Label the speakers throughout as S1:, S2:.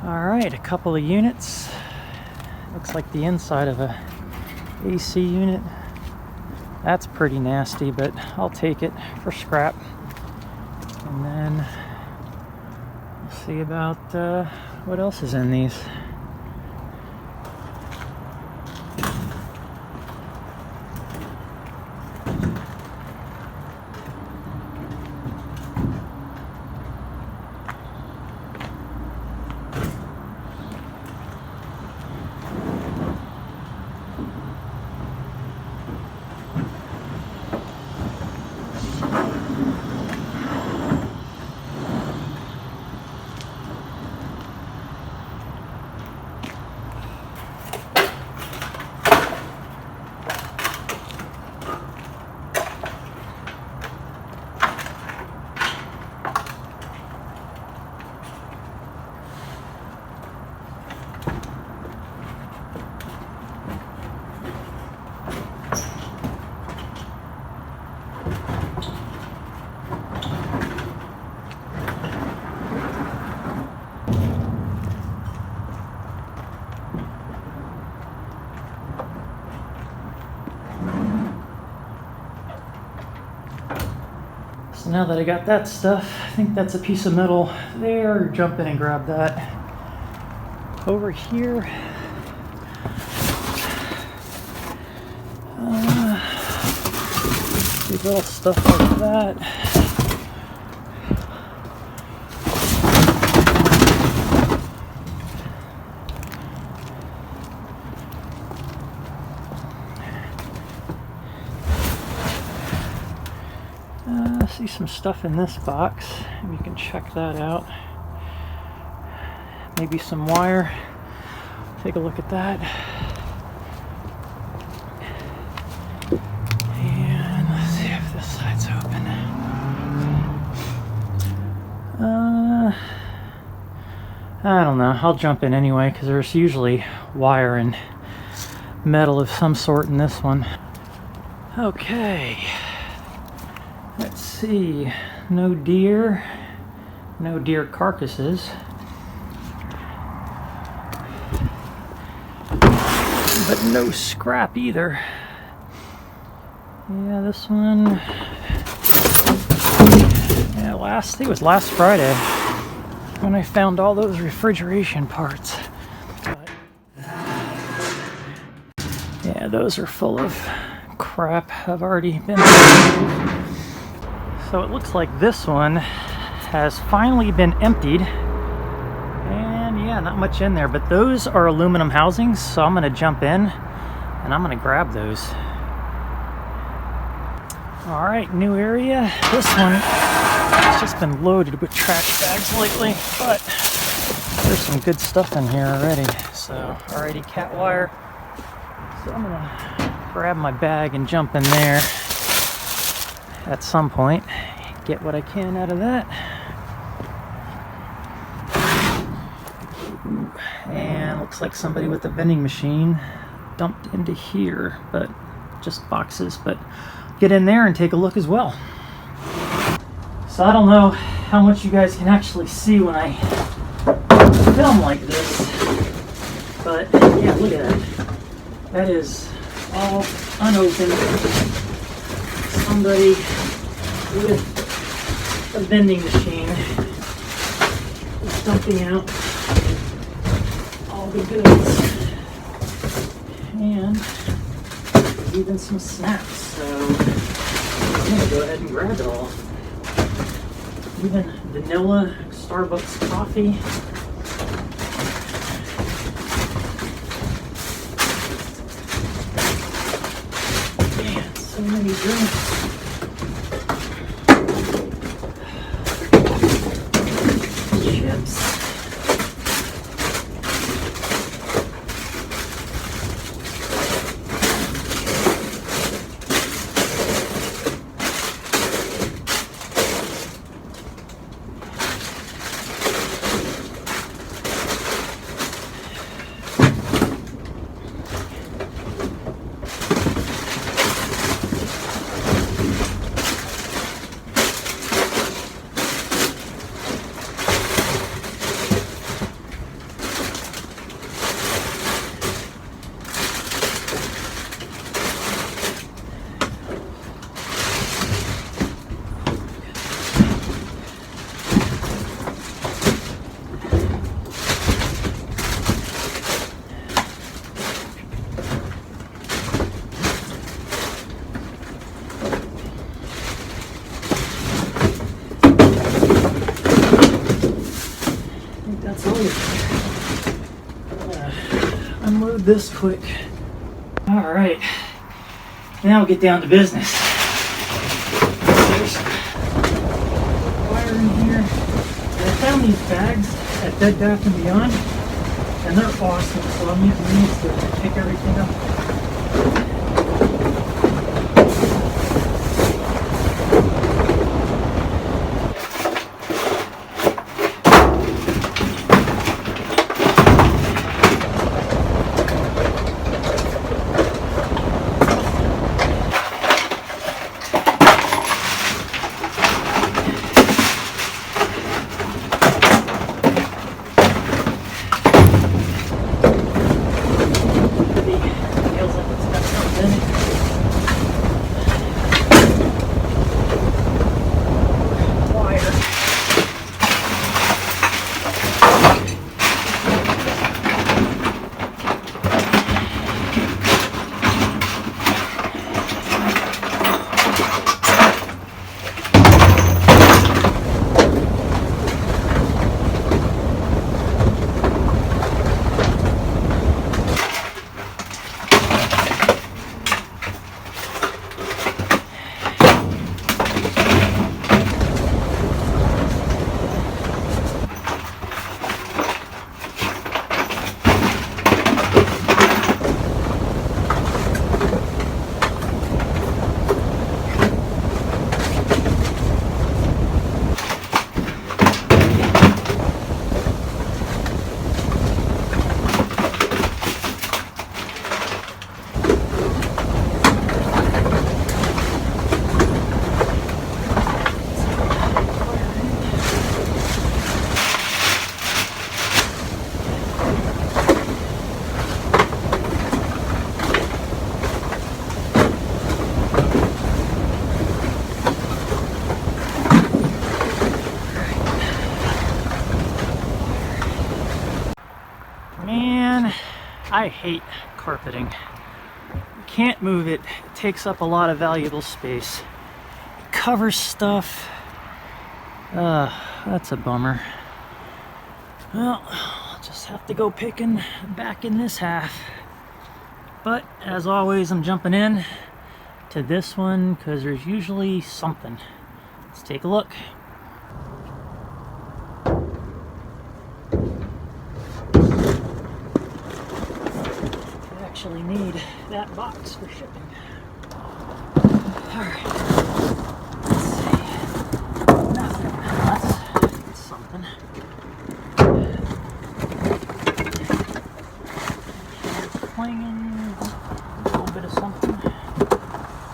S1: Alright, a couple of units. Looks like the inside of a AC unit. That's pretty nasty, but I'll take it for scrap. And then we'll see about what else is in these. So now that I got that stuff, I think that's a piece of metal there. Jump in and grab that. Over here, these little stuff like that. See some stuff in this box, and you can check that out. Maybe some wire. Take a look at that. And let's see if this side's open. I don't know. I'll jump in anyway because there's usually wire and metal of some sort in this one. Okay. Let's see, no deer carcasses, but no scrap either. Yeah, this one, yeah, I think it was last Friday when I found all those refrigeration parts. But, yeah, those are full of crap. I've already been through. So it looks like this one has finally been emptied, and yeah, not much in there, but those are aluminum housings, so I'm going to jump in and I'm going to grab those. Alright, new area. This one has just been loaded with trash bags lately, but there's some good stuff in here already. So, alrighty, cat wire. So I'm going to grab my bag and jump in there at some point, get what I can out of that. And looks like somebody with a vending machine dumped into here, but just boxes. But get in there and take a look as well. So I don't know how much you guys can actually see when I film like this, but yeah, look at that. That is all unopened. Somebody with a vending machine is dumping out all the goods, and even some snacks, so I'm going to go ahead and grab it all. Even vanilla Starbucks coffee. Man, so many drinks. Chips. think that's all it. Unload this quick. All right, now we'll get down to business. There's some wire in here. And I found these bags at Bed Bath & Beyond, and they're awesome, so I'm using these to pick everything up. Man, I hate carpeting. You can't move it. It takes up a lot of valuable space. It covers stuff. That's a bummer. Well, I'll just have to go picking back in this half. But as always, I'm jumping in to this one because there's usually something. Let's take a look. Actually need that box for shipping. Alright, let's see. Nothing. That's something. Clanging, a little bit of something, a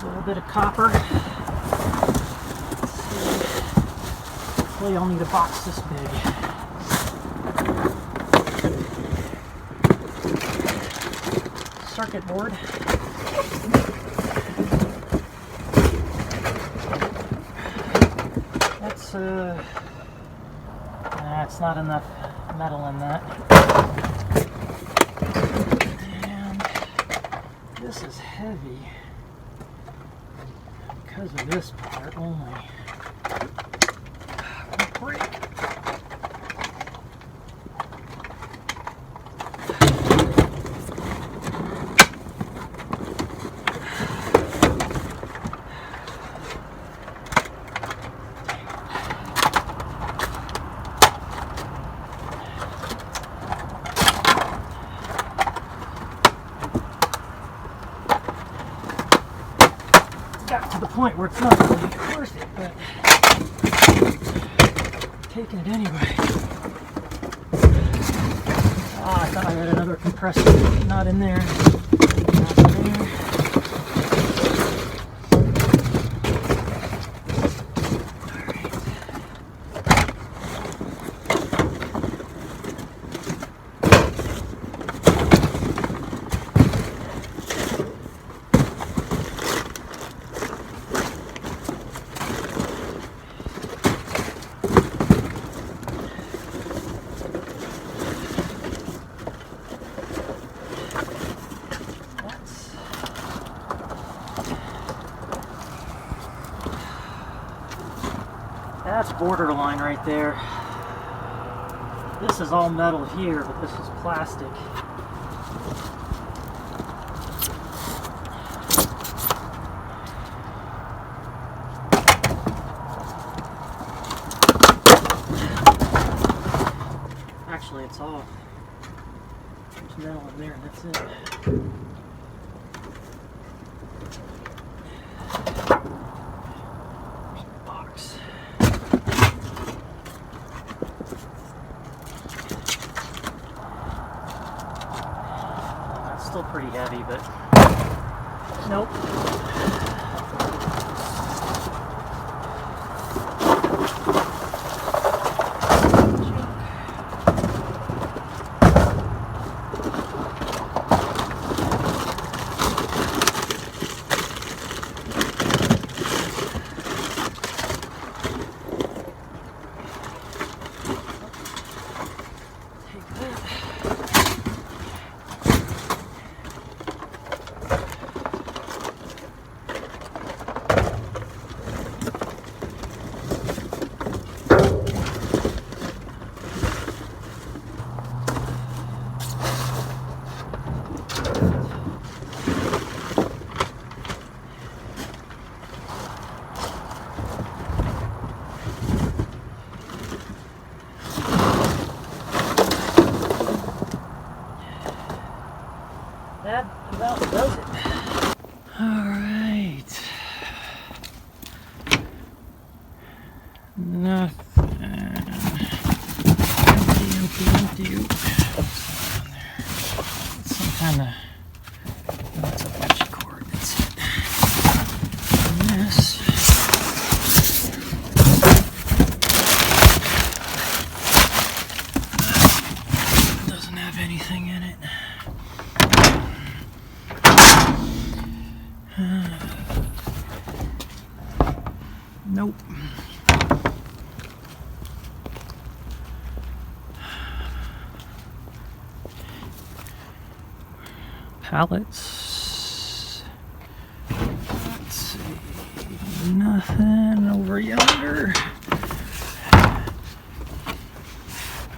S1: little bit of copper. Let's see. Hopefully I'll need a box this big. Circuit board. That's it's not enough metal in that. And this is heavy because of this part only. Break. Got to the point where it's not really worth it, but taking it anyway. Ah, I thought I had another compressor. Not in there. Not in there. That's borderline right there. This is all metal here, but this is plastic. Actually, it's all there's metal in there, and that's it. Box. That's still pretty heavy, but nope. That about does it. Alright. Nothing. Empty. What's on there? Some kind of. That's a bunch of cord. That's it. And this. Doesn't have anything in it. Nope. Pallets. Let's see. Nothing over yonder.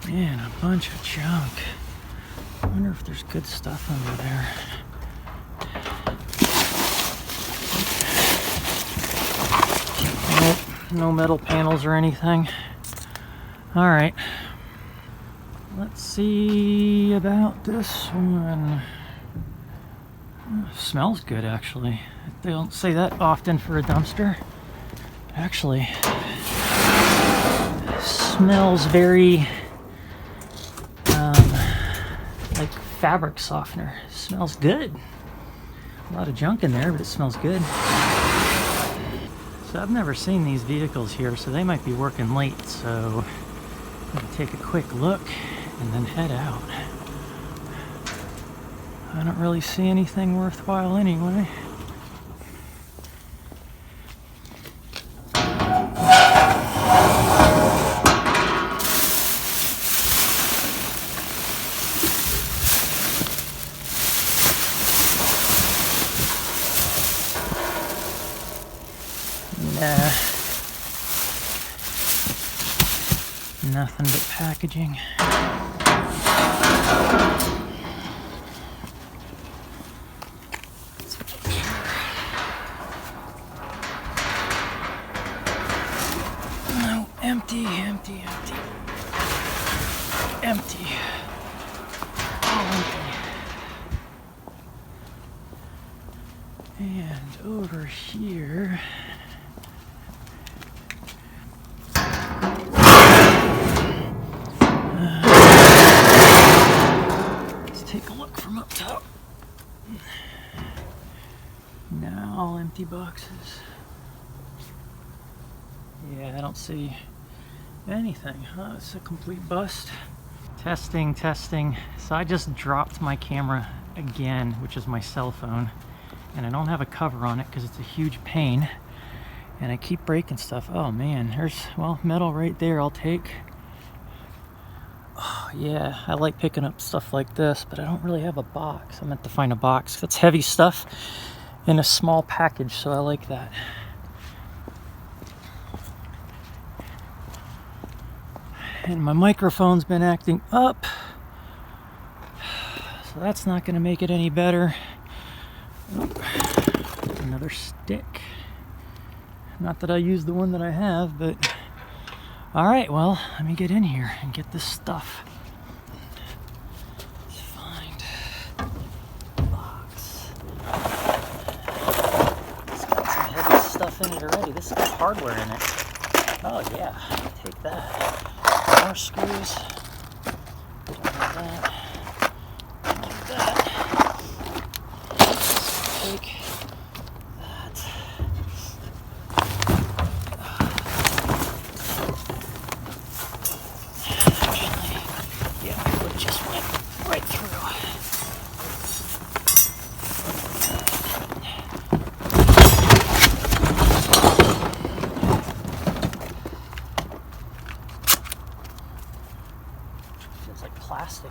S1: Man, a bunch of junk. I wonder if there's good stuff under there. No metal panels or anything. All right. Let's see about this one. Smells good, actually. They don't say that often for a dumpster. Actually, smells very like fabric softener. Smells good. A lot of junk in there, but it smells good. So I've never seen these vehicles here, so they might be working late, so I'm gonna take a quick look and then head out. I don't really see anything worthwhile anyway. Nah. Nothing but packaging. No, empty. Empty. All empty. And over here. Take a look from up top. Now all empty boxes. Yeah, I don't see anything. It's a complete bust. Testing. So I just dropped my camera again, which is my cell phone, and I don't have a cover on it because it's a huge pain, and I keep breaking stuff. Oh man, there's, well, metal right there. I'll take. Oh, yeah, I like picking up stuff like this, but I don't really have a box. I meant to find a box. That's heavy stuff in a small package, so I like that. And my microphone's been acting up, so that's not going to make it any better. Another stick. Not that I use the one that I have, but all right, well, let me get in here and get this stuff. Let's find a box. It's got some heavy stuff in it already. This has got hardware in it. Oh yeah, take that. More screws. Don't need that. Don't need that. Take that. Actually, yeah, it just went right through. Feels like plastic.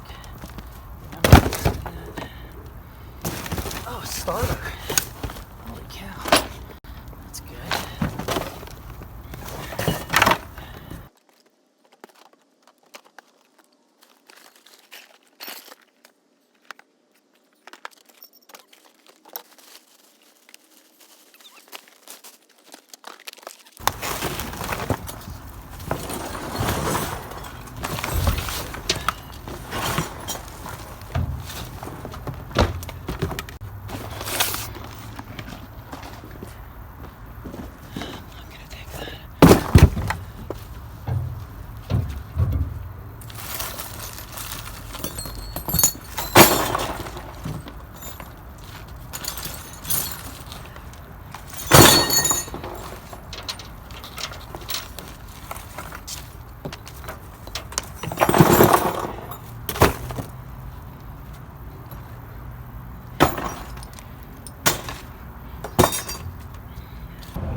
S1: Oh, a starter. Holy cow. That's good.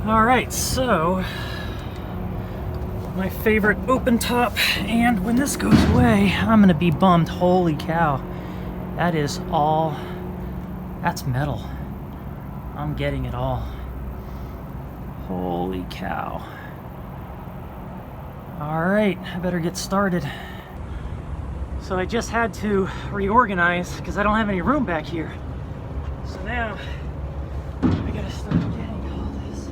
S1: Alright, so my favorite open top, and when this goes away, I'm gonna be bummed. Holy cow. That is all, that's metal. I'm getting it all. Holy cow. Alright, I better get started. So I just had to reorganize because I don't have any room back here. So now I gotta start getting all this.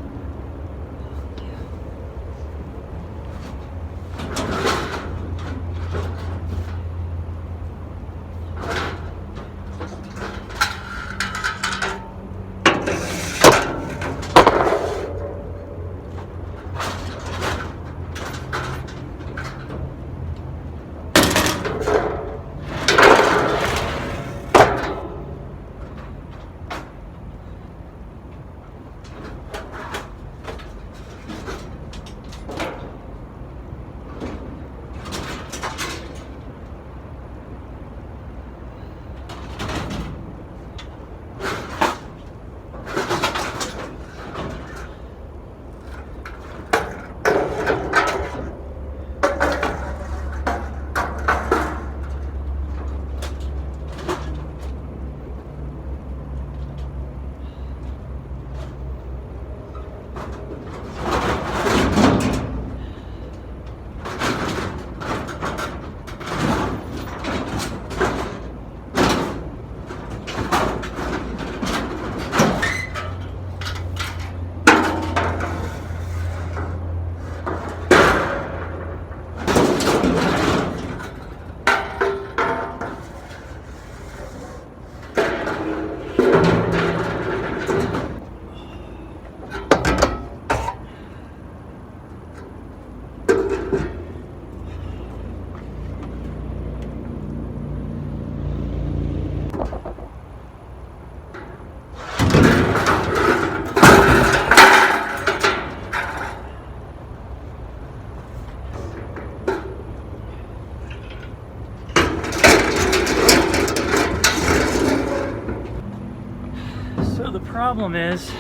S1: So the problem is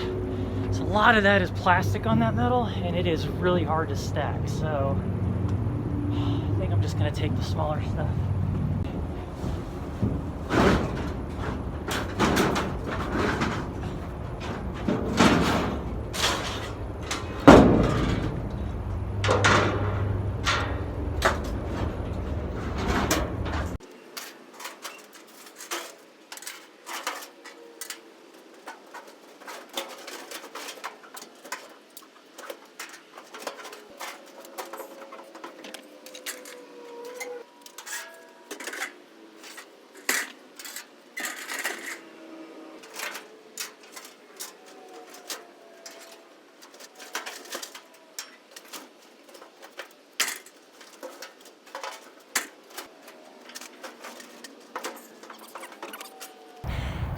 S1: a lot of that is plastic on that metal, and it is really hard to stack. So I think I'm just going to take the smaller stuff.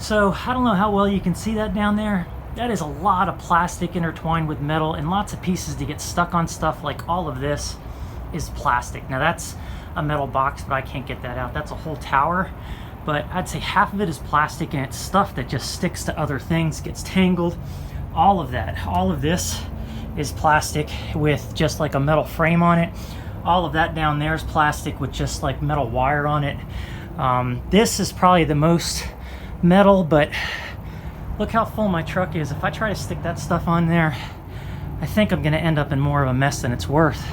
S1: So I don't know how well you can see that down there. That is a lot of plastic intertwined with metal and lots of pieces to get stuck on stuff. Like all of this is plastic. Now that's a metal box, but I can't get that out. That's a whole tower. But I'd say half of it is plastic, and it's stuff that just sticks to other things, gets tangled. All of that, all of this is plastic with just like a metal frame on it. All of that down there is plastic with just like metal wire on it. This is probably the most metal, but look how full my truck is. If I try to stick that stuff on there, I think I'm gonna end up in more of a mess than it's worth.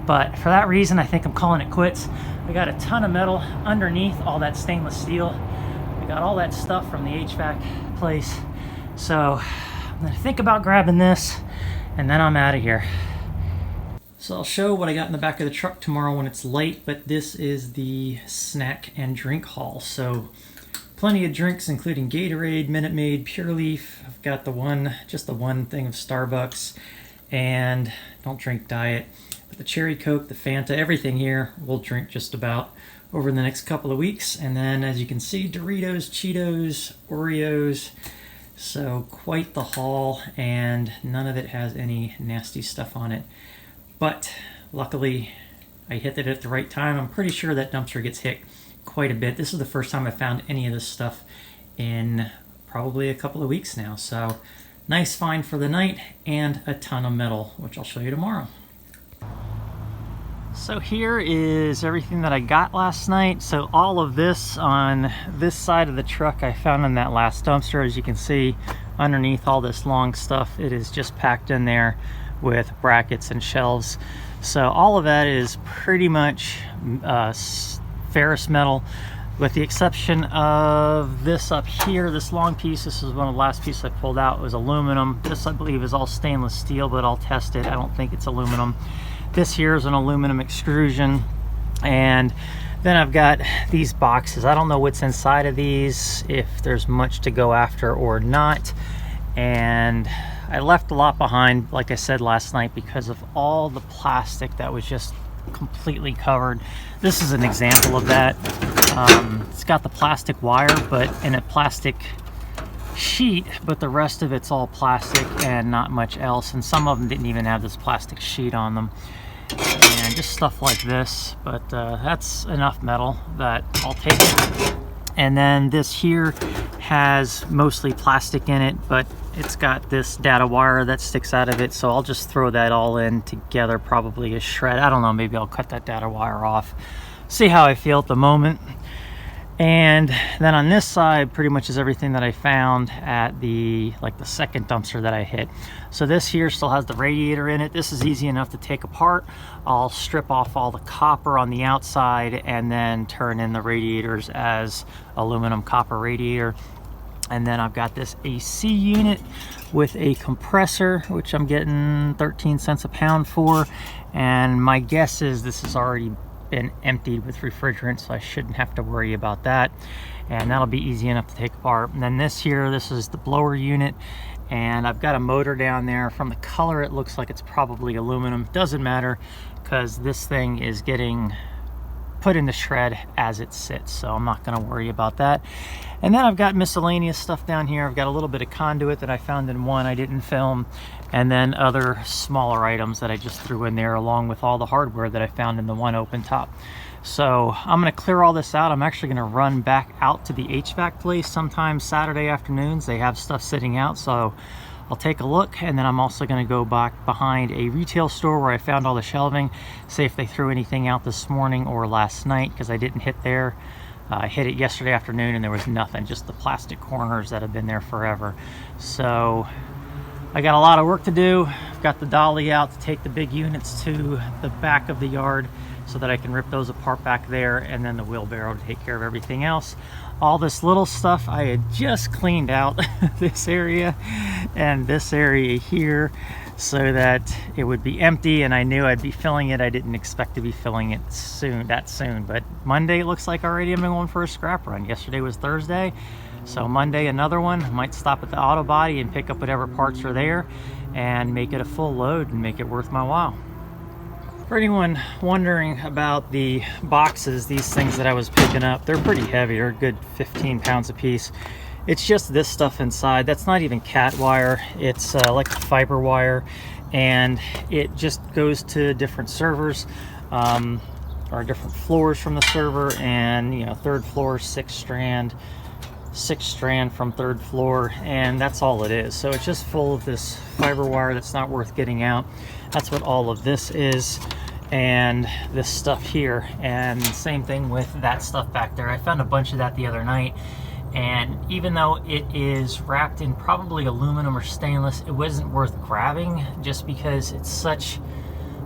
S1: But for that reason, I think I'm calling it quits. I got a ton of metal underneath all that stainless steel. I got all that stuff from the HVAC place. So I'm gonna think about grabbing this and then I'm out of here. So I'll show what I got in the back of the truck tomorrow when it's light, but this is the snack and drink haul. So plenty of drinks, including Gatorade, Minute Maid, Pure Leaf. I've got just the one thing of Starbucks, and don't drink diet. But the Cherry Coke, the Fanta, everything here we'll drink just about over the next couple of weeks. And then, as you can see, Doritos, Cheetos, Oreos. So quite the haul, and none of it has any nasty stuff on it. But luckily, I hit it at the right time. I'm pretty sure that dumpster gets hit quite a bit. This is the first time I found any of this stuff in probably a couple of weeks now. So nice find for the night, and a ton of metal, which I'll show you tomorrow. So here is everything that I got last night. So all of this on this side of the truck I found in that last dumpster. As you can see, underneath all this long stuff, it is just packed in there with brackets and shelves. So all of that is pretty much ferrous metal, with the exception of this up here, this long piece. This is one of the last pieces I pulled out. It was aluminum. This, I believe, is all stainless steel, but I'll test it. I don't think it's aluminum. This here is an aluminum extrusion. And then I've got these boxes. I don't know what's inside of these, if there's much to go after or not. And I left a lot behind, like I said last night, because of all the plastic that was just completely covered. This is an example of that. It's got the plastic wire, but in a plastic sheet, but the rest of it's all plastic and not much else. And some of them didn't even have this plastic sheet on them. And just stuff like this, but that's enough metal that I'll take it. And then this here has mostly plastic in it, but it's got this data wire that sticks out of it, so I'll just throw that all in together, probably a shred. I don't know, maybe I'll cut that data wire off, see how I feel at the moment. And then on this side pretty much is everything that I found at the second dumpster that I hit. So this here still has the radiator in it. This is easy enough to take apart. I'll strip off all the copper on the outside and then turn in the radiators as aluminum copper radiator. And then I've got this AC unit with a compressor, which I'm getting 13 cents a pound for. And my guess is this has already been emptied with refrigerant, so I shouldn't have to worry about that. And that'll be easy enough to take apart. And then this is the blower unit. And I've got a motor down there. From the color, it looks like it's probably aluminum. Doesn't matter, because this thing is getting put in the shred as it sits, so I'm not going to worry about that. And then I've got miscellaneous stuff down here. I've got a little bit of conduit that I found in one I didn't film, and then other smaller items that I just threw in there, along with all the hardware that I found in the one open top. So I'm going to clear all this out. I'm actually going to run back out to the HVAC place sometime Saturday afternoons. They have stuff sitting out, so I'll take a look. And then I'm also going to go back behind a retail store where I found all the shelving, see if they threw anything out this morning or last night, because I didn't hit there. I hit it yesterday afternoon and there was nothing, just the plastic corners that have been there forever. So I got a lot of work to do. I've got the dolly out to take the big units to the back of the yard so that I can rip those apart back there, and then the wheelbarrow to take care of everything else. All this little stuff I had just cleaned out this area and this area here so that it would be empty, and I knew I'd be filling it. I didn't expect to be filling it that soon, but Monday it looks like already I'm going for a scrap run. Yesterday was Thursday, so Monday another one. I might stop at the auto body and pick up whatever parts are there and make it a full load and make it worth my while. For anyone wondering about the boxes, these things that I was picking up, they're pretty heavy. They're a good 15 pounds a piece. It's just this stuff inside. That's not even cat wire. It's like fiber wire, and it just goes to different servers, or different floors from the server. And you know, third floor, 6 strand from third floor, and that's all it is. So it's just full of this fiber wire that's not worth getting out. That's what all of this is, and this stuff here. And same thing with that stuff back there. I found a bunch of that the other night, and even though it is wrapped in probably aluminum or stainless, it wasn't worth grabbing, just because it's such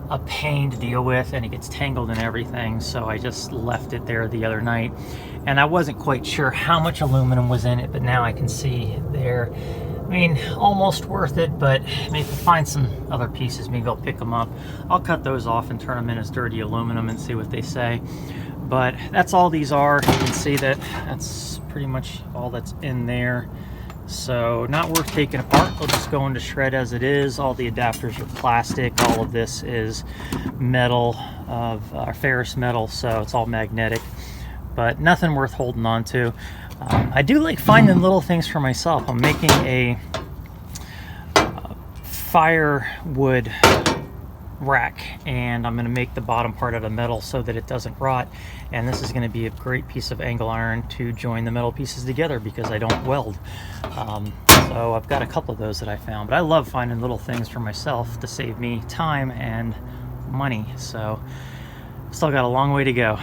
S1: a pain to deal with and it gets tangled in everything. So I just left it there the other night, and I wasn't quite sure how much aluminum was in it, but now I can see there. I mean, almost worth it, but maybe if I find some other pieces, maybe I'll pick them up. I'll cut those off and turn them in as dirty aluminum and see what they say. But that's all these are. You can see that that's pretty much all that's in there. So not worth taking apart. They'll just go into shred as it is. All the adapters are plastic. All of this is metal, of ferrous metal, so it's all magnetic, but nothing worth holding on to. I do like finding little things for myself. I'm making a firewood rack, and I'm going to make the bottom part out of metal so that it doesn't rot, and this is going to be a great piece of angle iron to join the metal pieces together because I don't weld. So I've got a couple of those that I found, but I love finding little things for myself to save me time and money. So still got a long way to go.